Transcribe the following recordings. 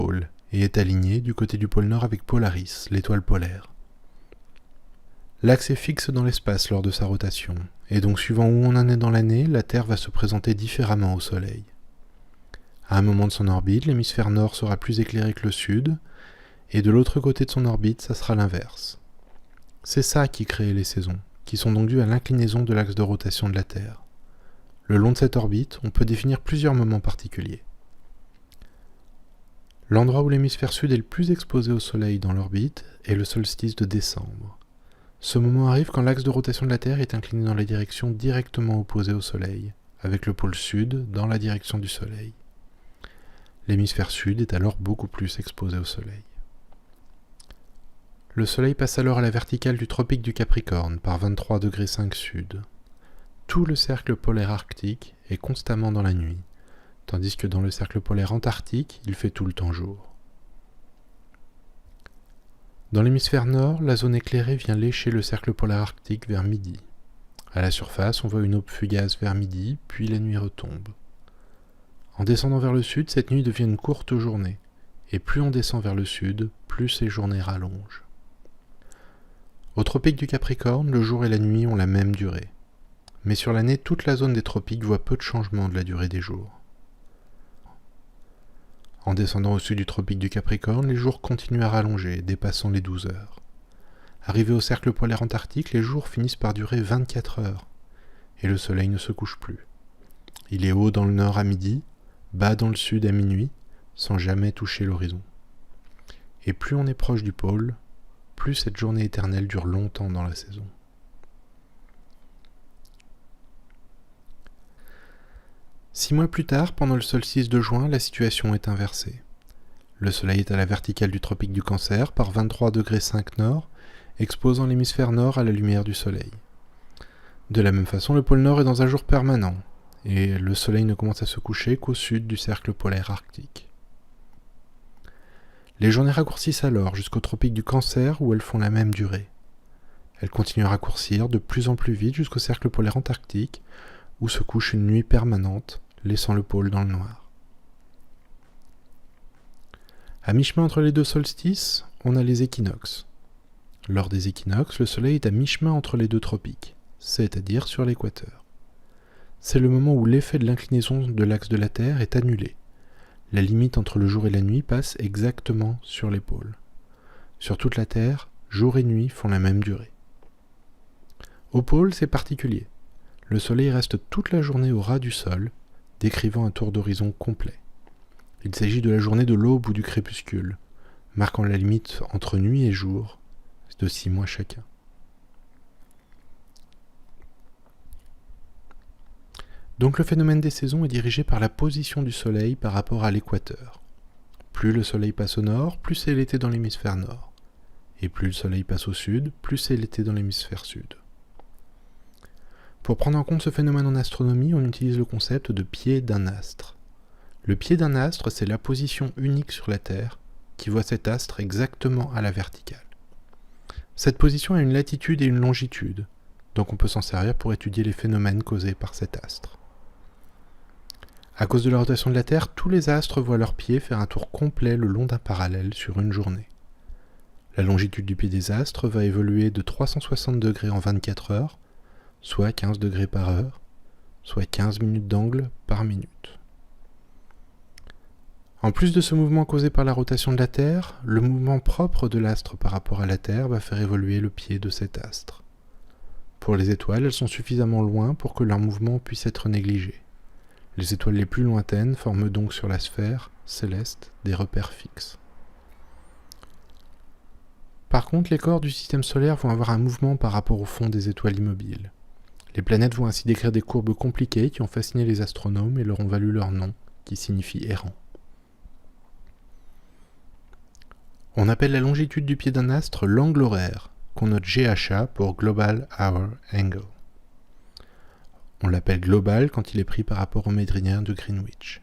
pôle et est aligné du côté du pôle Nord avec Polaris, l'étoile polaire. L'axe est fixe dans l'espace lors de sa rotation, et donc suivant où on en est dans l'année, la Terre va se présenter différemment au Soleil. À un moment de son orbite, l'hémisphère nord sera plus éclairé que le sud, et de l'autre côté de son orbite, ça sera l'inverse. C'est ça qui crée les saisons, qui sont donc dues à l'inclinaison de l'axe de rotation de la Terre. Le long de cette orbite, on peut définir plusieurs moments particuliers. L'endroit où l'hémisphère sud est le plus exposé au Soleil dans l'orbite est le solstice de décembre. Ce moment arrive quand l'axe de rotation de la Terre est incliné dans la direction directement opposée au Soleil, avec le pôle sud dans la direction du Soleil. L'hémisphère sud est alors beaucoup plus exposé au Soleil. Le Soleil passe alors à la verticale du tropique du Capricorne par 23,5° sud. Tout le cercle polaire arctique est constamment dans la nuit, tandis que dans le cercle polaire antarctique, il fait tout le temps jour. Dans l'hémisphère nord, la zone éclairée vient lécher le cercle polaire arctique vers midi. À la surface, on voit une aube fugace vers midi, puis la nuit retombe. En descendant vers le sud, cette nuit devient une courte journée, et plus on descend vers le sud, plus ces journées rallongent. Au tropique du Capricorne, le jour et la nuit ont la même durée. Mais sur l'année, toute la zone des tropiques voit peu de changements de la durée des jours. En descendant au sud du tropique du Capricorne, les jours continuent à rallonger, dépassant les 12 heures. Arrivés au cercle polaire antarctique, les jours finissent par durer 24 heures, et le soleil ne se couche plus. Il est haut dans le nord à midi, bas dans le sud à minuit, sans jamais toucher l'horizon. Et plus on est proche du pôle, plus cette journée éternelle dure longtemps dans la saison. Six mois plus tard, pendant le solstice de juin, la situation est inversée. Le soleil est à la verticale du tropique du Cancer par 23,5° nord, exposant l'hémisphère nord à la lumière du soleil. De la même façon, le pôle nord est dans un jour permanent, et le soleil ne commence à se coucher qu'au sud du cercle polaire arctique. Les journées raccourcissent alors jusqu'au tropique du Cancer où elles font la même durée. Elles continuent à raccourcir de plus en plus vite jusqu'au cercle polaire antarctique où se couche une nuit permanente, laissant le pôle dans le noir. À mi-chemin entre les deux solstices, on a les équinoxes. Lors des équinoxes, le soleil est à mi-chemin entre les deux tropiques, c'est-à-dire sur l'équateur. C'est le moment où l'effet de l'inclinaison de l'axe de la Terre est annulé. La limite entre le jour et la nuit passe exactement sur les pôles. Sur toute la Terre, jour et nuit font la même durée. Au pôle, c'est particulier. Le soleil reste toute la journée au ras du sol, décrivant un tour d'horizon complet. Il s'agit de la journée de l'aube ou du crépuscule, marquant la limite entre nuit et jour, de 6 mois chacun. Donc le phénomène des saisons est dirigé par la position du soleil par rapport à l'équateur. Plus le soleil passe au nord, plus c'est l'été dans l'hémisphère nord. Et plus le soleil passe au sud, plus c'est l'été dans l'hémisphère sud. Pour prendre en compte ce phénomène en astronomie, on utilise le concept de pied d'un astre. Le pied d'un astre, c'est la position unique sur la Terre qui voit cet astre exactement à la verticale. Cette position a une latitude et une longitude, donc on peut s'en servir pour étudier les phénomènes causés par cet astre. À cause de la rotation de la Terre, tous les astres voient leur pied faire un tour complet le long d'un parallèle sur une journée. La longitude du pied des astres va évoluer de 360 degrés en 24 heures, soit 15 degrés par heure, soit 15 minutes d'angle par minute. En plus de ce mouvement causé par la rotation de la Terre, le mouvement propre de l'astre par rapport à la Terre va faire évoluer le pied de cet astre. Pour les étoiles, elles sont suffisamment loin pour que leur mouvement puisse être négligé. Les étoiles les plus lointaines forment donc sur la sphère céleste des repères fixes. Par contre, les corps du système solaire vont avoir un mouvement par rapport au fond des étoiles immobiles. Les planètes vont ainsi décrire des courbes compliquées qui ont fasciné les astronomes et leur ont valu leur nom, qui signifie errant. On appelle la longitude du pied d'un astre l'angle horaire, qu'on note GHA pour Global Hour Angle. On l'appelle global quand il est pris par rapport au méridien de Greenwich.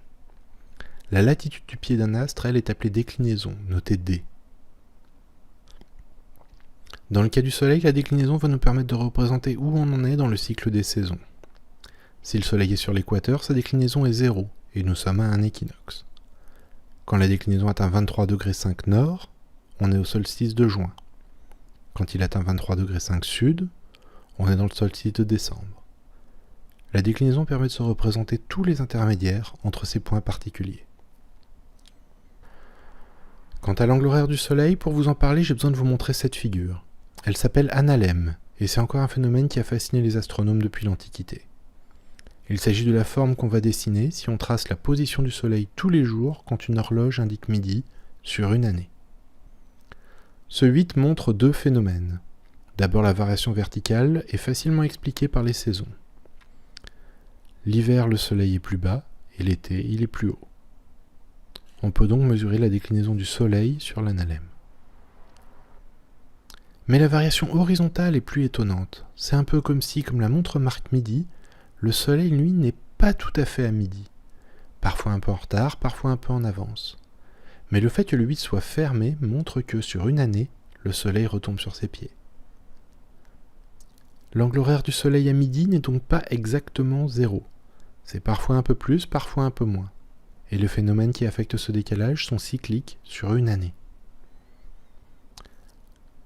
La latitude du pied d'un astre, elle, est appelée déclinaison, notée D. Dans le cas du Soleil, la déclinaison va nous permettre de représenter où on en est dans le cycle des saisons. Si le Soleil est sur l'équateur, sa déclinaison est 0, et nous sommes à un équinoxe. Quand la déclinaison atteint 23,5 degrés nord, on est au solstice de juin. Quand il atteint 23,5 degrés sud, on est dans le solstice de décembre. La déclinaison permet de se représenter tous les intermédiaires entre ces points particuliers. Quant à l'angle horaire du Soleil, pour vous en parler, j'ai besoin de vous montrer cette figure. Elle s'appelle analème, et c'est encore un phénomène qui a fasciné les astronomes depuis l'Antiquité. Il s'agit de la forme qu'on va dessiner si on trace la position du Soleil tous les jours quand une horloge indique midi sur une année. Ce 8 montre deux phénomènes. D'abord, la variation verticale est facilement expliquée par les saisons. L'hiver, le Soleil est plus bas, et l'été, il est plus haut. On peut donc mesurer la déclinaison du Soleil sur l'analème. Mais la variation horizontale est plus étonnante. C'est un peu comme si, comme la montre marque midi, le Soleil, lui, n'est pas tout à fait à midi. Parfois un peu en retard, parfois un peu en avance. Mais le fait que le 8 soit fermé montre que, sur une année, le Soleil retombe sur ses pieds. L'angle horaire du Soleil à midi n'est donc pas exactement 0. C'est parfois un peu plus, parfois un peu moins. Et les phénomènes qui affectent ce décalage sont cycliques sur une année.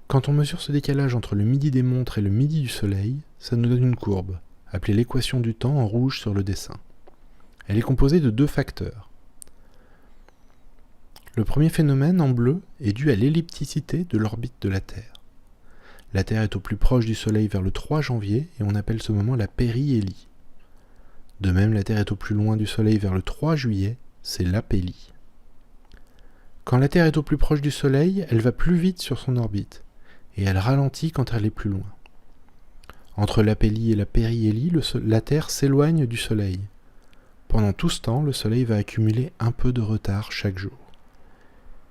Quand on mesure ce décalage entre le midi des montres et le midi du Soleil, ça nous donne une courbe, appelée l'équation du temps en rouge sur le dessin. Elle est composée de deux facteurs. Le premier phénomène, en bleu, est dû à l'ellipticité de l'orbite de la Terre. La Terre est au plus proche du Soleil vers le 3 janvier et on appelle ce moment la périhélie. De même, la Terre est au plus loin du Soleil vers le 3 juillet, c'est l'apélie. Quand la Terre est au plus proche du Soleil, elle va plus vite sur son orbite, et elle ralentit quand elle est plus loin. Entre l'apélie et la périhélie, la Terre s'éloigne du Soleil. Pendant tout ce temps, le Soleil va accumuler un peu de retard chaque jour.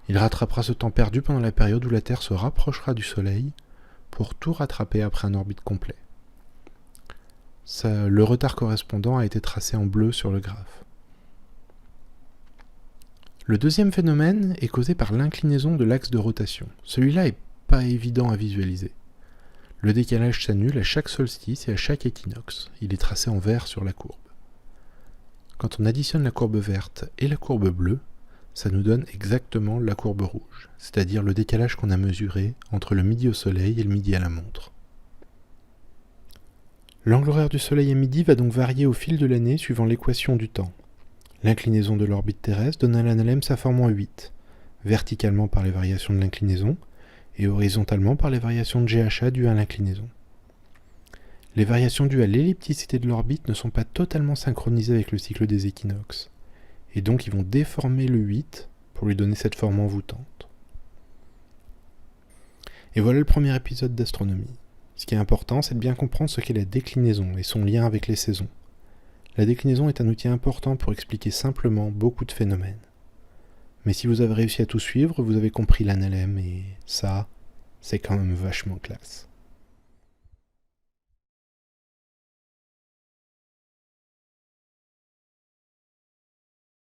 Il rattrapera ce temps perdu pendant la période où la Terre se rapprochera du Soleil pour tout rattraper après un orbite complet. Le retard correspondant a été tracé en bleu sur le graphe. Le deuxième phénomène est causé par l'inclinaison de l'axe de rotation. Celui-là n'est pas évident à visualiser. Le décalage s'annule à chaque solstice et à chaque équinoxe. Il est tracé en vert sur la courbe. Quand on additionne la courbe verte et la courbe bleue, ça nous donne exactement la courbe rouge, c'est-à-dire le décalage qu'on a mesuré entre le midi au Soleil et le midi à la montre. L'angle horaire du Soleil à midi va donc varier au fil de l'année suivant l'équation du temps. L'inclinaison de l'orbite terrestre donne à l'analème sa forme en 8, verticalement par les variations de l'inclinaison et horizontalement par les variations de GHA dues à l'inclinaison. Les variations dues à l'ellipticité de l'orbite ne sont pas totalement synchronisées avec le cycle des équinoxes, et donc ils vont déformer le 8 pour lui donner cette forme envoûtante. Et voilà le premier épisode d'astronomie. Ce qui est important, c'est de bien comprendre ce qu'est la déclinaison et son lien avec les saisons. La déclinaison est un outil important pour expliquer simplement beaucoup de phénomènes. Mais si vous avez réussi à tout suivre, vous avez compris l'analème et ça, c'est quand même vachement classe.